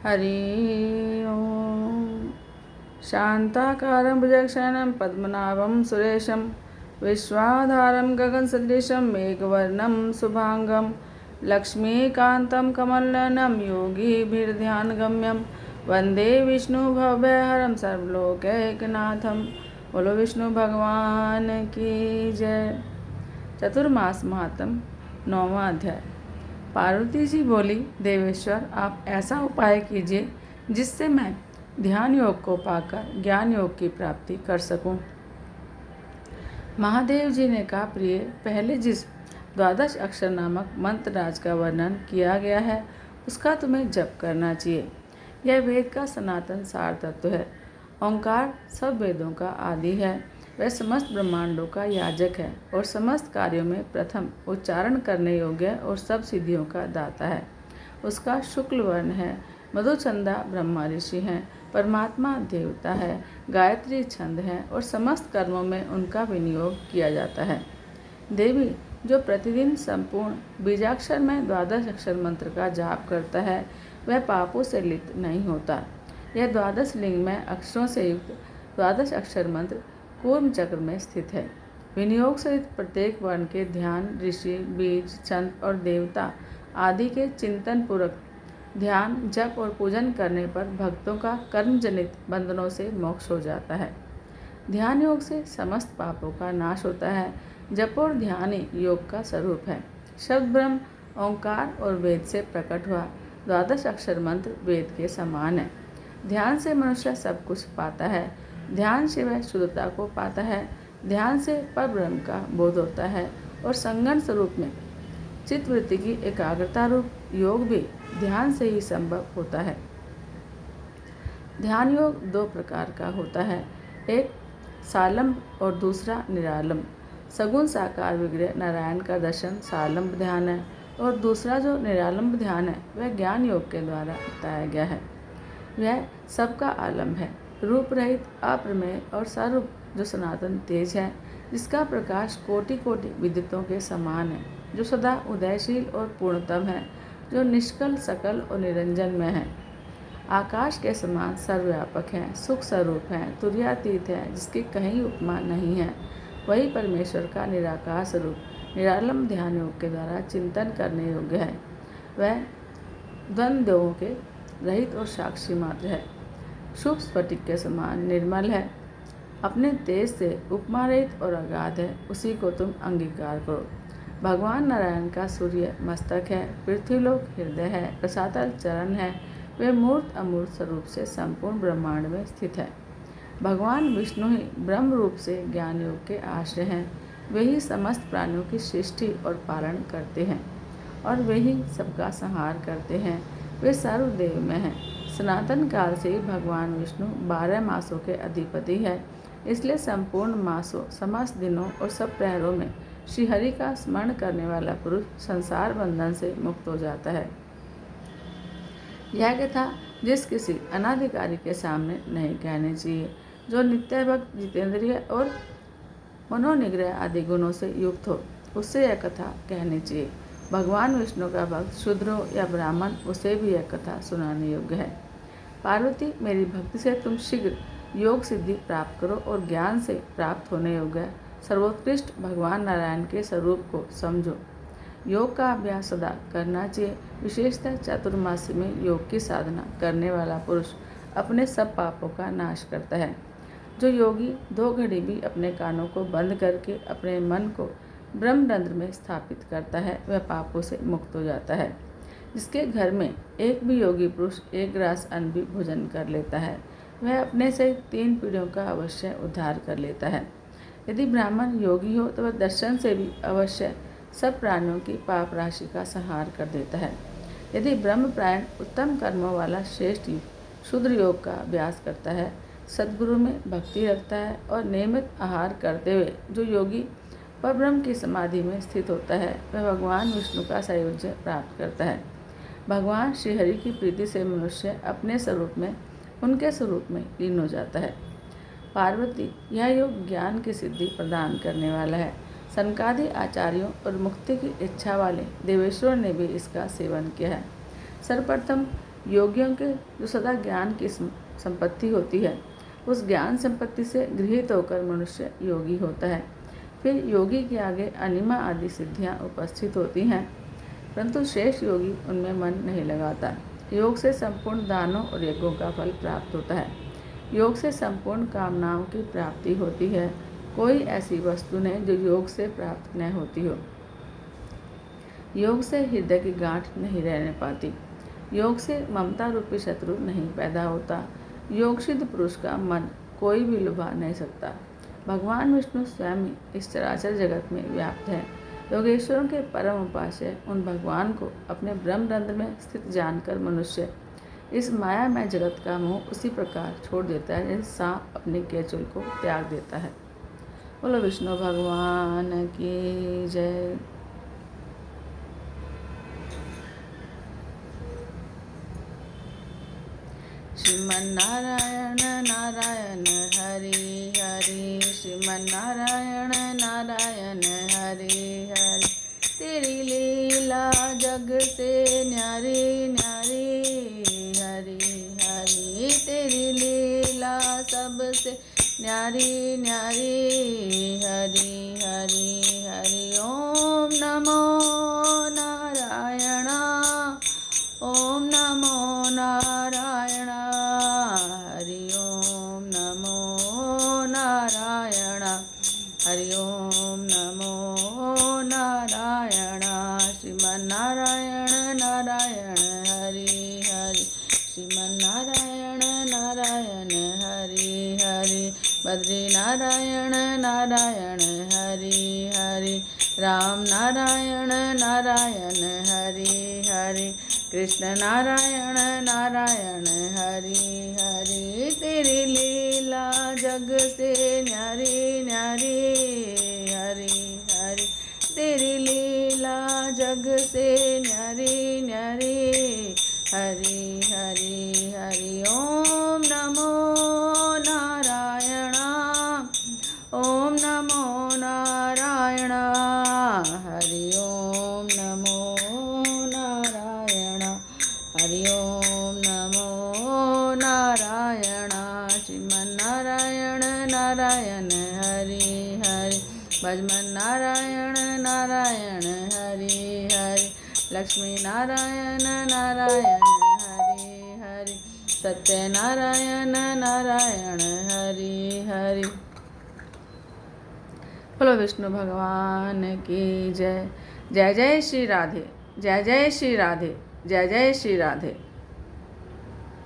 हरि ओम। शांताकारं भुजगशयनं पद्मनाभं सुरेशं विश्वाधारं गगनसदृशं मेघवर्णं शुभांगं लक्ष्मीकान्तं कमलनयनं योगिभिर्ध्यानगम्यं वन्दे विष्णुभवभयहरं सर्वलोकैकनाथं। बोलो विष्णु भगवान की जय। चतुर्मास महात्म 9वां अध्याय। पार्वती जी बोली, देवेश्वर आप ऐसा उपाय कीजिए जिससे मैं ध्यान योग को पाकर ज्ञान योग की प्राप्ति कर सकूं। महादेव जी ने कहा, प्रिय, पहले जिस 12 अक्षर नामक मंत्र राज का वर्णन किया गया है उसका तुम्हें जप करना चाहिए। यह वेद का सनातन सार तत्व है। ओंकार सब वेदों का आदि है। वह समस्त ब्रह्मांडों का याजक है और समस्त कार्यों में प्रथम उच्चारण करने योग्य और सब सिद्धियों का दाता है। उसका शुक्ल वर्ण है। मधुचंदा ब्रह्मा ऋषि हैं, परमात्मा देवता है, गायत्री छंद है और समस्त कर्मों में उनका विनियोग किया जाता है। देवी, जो प्रतिदिन संपूर्ण बीजाक्षर में 12 अक्षर मंत्र का जाप करता है वह पापों से लिप्त नहीं होता। यह 12 लिंग में अक्षरों से युक्त 12 अक्षर मंत्र कूर्म चक्र में स्थित है। विनियोग सहित प्रत्येक वर्ण के ध्यान, ऋषि, बीज, छंद और देवता आदि के चिंतन पूर्वक ध्यान, जप और पूजन करने पर भक्तों का कर्म जनित बंधनों से मोक्ष हो जाता है। ध्यान योग से समस्त पापों का नाश होता है। जप और ध्यान ही योग का स्वरूप है। शब्द ब्रह्म, ओंकार और वेद से प्रकट हुआ 12 अक्षर मंत्र वेद के समान है। ध्यान से मनुष्य सब कुछ पाता है। ध्यान से वह शुद्धता को पाता है। ध्यान से परब्रह्म का बोध होता है और संगन स्वरूप में चित्तवृत्ति की एकाग्रता रूप योग भी ध्यान से ही संभव होता है। ध्यान योग 2 प्रकार का होता है, एक सालंब और दूसरा निरालंब। सगुण साकार विग्रह नारायण का दर्शन सालंब ध्यान है और दूसरा जो निरालंब ध्यान है वह ज्ञान योग के द्वारा बताया गया है। वह सबका आलम है, रूप रहित, अप्रमेय और सारूप, जो सनातन तेज है, जिसका प्रकाश कोटि कोटि विद्युतों के समान है, जो सदा उदयशील और पूर्णतम है, जो निष्कल, सकल और निरंजन में है, आकाश के समान सर्वव्यापक है, सुख स्वरूप है, तुर्यातीत है, जिसकी कहीं उपमा नहीं है। वही परमेश्वर का निराकार स्वरूप निरालंब ध्यान योग के द्वारा चिंतन करने योग्य है। वह द्वंद्वों के रहित और साक्षी मात्र है, शुभ स्फटिक के समान निर्मल है, अपने तेज से उपमा रहित और अगाध है। उसी को तुम अंगीकार करो। भगवान नारायण का सूर्य मस्तक है, पृथ्वीलोक हृदय है, रसातल चरण है। वे मूर्त अमूर्त स्वरूप से संपूर्ण ब्रह्मांड में स्थित है। भगवान विष्णु ही ब्रह्म रूप से ज्ञान योग के आश्रय हैं। वे ही समस्त प्राणियों की सृष्टि और पालन करते हैं और वे ही सबका संहार करते हैं। वे सर्वदेव में हैं। सनातन काल से ही भगवान विष्णु 12 मासों के अधिपति है। इसलिए संपूर्ण मासों, समस्त दिनों और सब प्रहरों में श्री हरि का स्मरण करने वाला पुरुष संसार बंधन से मुक्त हो जाता है। यह कथा जिस किसी अनाधिकारी के सामने नहीं कहनी चाहिए। जो नित्य भक्त, जितेंद्रिय और मनोनिग्रह आदि गुणों से युक्त हो, उससे यह कथा कहनी चाहिए। भगवान विष्णु का भक्त शूद्र हो या ब्राह्मण, उसे भी यह कथा सुनाने योग्य है। पार्वती, मेरी भक्ति से तुम शीघ्र योग सिद्धि प्राप्त करो और ज्ञान से प्राप्त होने योग्य सर्वोत्कृष्ट भगवान नारायण के स्वरूप को समझो। योग का अभ्यास सदा करना चाहिए। विशेषतः चातुर्मासी में योग की साधना करने वाला पुरुष अपने सब पापों का नाश करता है। जो योगी 2 घड़ी भी अपने कानों को बंद करके अपने मन को ब्रह्मरंध्र में स्थापित करता है, वह पापों से मुक्त हो जाता है। जिसके घर में एक भी योगी पुरुष 1 ग्रास अन्न भी भोजन कर लेता है, वह अपने से 3 पीढ़ियों का अवश्य उद्धार कर लेता है। यदि ब्राह्मण योगी हो तो वह दर्शन से भी अवश्य सब प्राणियों की पाप राशि का संहार कर देता है। यदि ब्रह्मप्रायण उत्तम कर्मों वाला श्रेष्ठ शूद्र योग का अभ्यास करता है, सद्गुरु में भक्ति रखता है और नियमित आहार करते हुए जो योगी परब्रह्म की समाधि में स्थित होता है, वह भगवान विष्णु का सायुज्य प्राप्त करता है। भगवान श्रीहरि की प्रीति से मनुष्य अपने स्वरूप में, उनके स्वरूप में लीन हो जाता है। पार्वती, यह योग ज्ञान की सिद्धि प्रदान करने वाला है। सनकादि आचार्यों और मुक्ति की इच्छा वाले देवेश्वर ने भी इसका सेवन किया है। सर्वप्रथम योगियों के जो सदा ज्ञान की संपत्ति होती है, उस ज्ञान संपत्ति से गृहीत होकर मनुष्य योगी होता है। फिर योगी के आगे अनिमा आदि सिद्धियां उपस्थित होती हैं, परंतु शेष योगी उनमें मन नहीं लगाता। योग से संपूर्ण दानों और यज्ञों का फल प्राप्त होता है। योग से संपूर्ण कामनाओं की प्राप्ति होती है। कोई ऐसी वस्तु नहीं जो योग से प्राप्त न होती हो। योग से हृदय की गांठ नहीं रहने पाती। योग से ममता रूपी शत्रु नहीं पैदा होता। योग सिद्ध पुरुष का मन कोई भी लुभा नहीं सकता। भगवान विष्णु स्वयं इस चराचर जगत में व्याप्त है। योगेश्वरों के परम उपास्य उन भगवान को अपने ब्रह्मरंध्र में स्थित जानकर मनुष्य इस मायामय जगत का मोह उसी प्रकार छोड़ देता है जैसे सांप अपने केचुल को त्याग देता है। बोलो विष्णु भगवान की जय। श्रीमन्नारायण नारायण हरि हरि, श्रीमन्नारायण नारायण हरि हरि। तेरी लीला जग से न्यारी न्यारी हरि हरि, तेरी लीला सबसे न्यारी न्यारी हरि हरि हरि। ओम नमो नारायण, ओम नमो नारायण हरि ओम नमो नारायण हरि ओम नमो नारायण। श्रीमन्नारायण नारायण हरि हरि, श्रीमन्नारायण नारायण हरि हरि। बद्री नारायण नारायण हरि हरि, राम नारायण नारायण हरि हरि, कृष्ण नारायण नारायण हरि हरि। तेरी लीला जग से न्यारी न्यारी हरि हरि, तेरी लीला जग से न्यारी न्यारी हरि हरि हरि। ओम नमो नारायण, ओम नमो नारायण हरि ओम नमो नारायण हरि ओम नमो नारायण। श्रीमन्नारायण नारायण हरि हरि, भजमन नारायण नारायण हरि हरि, लक्ष्मी नारायण नारायण हरि हरि, सत्यनारायण नारायण हरि हरि। बोलो विष्णु भगवान की जय। जय जय श्री राधे, जय जय श्री राधे, जय जय श्री राधे।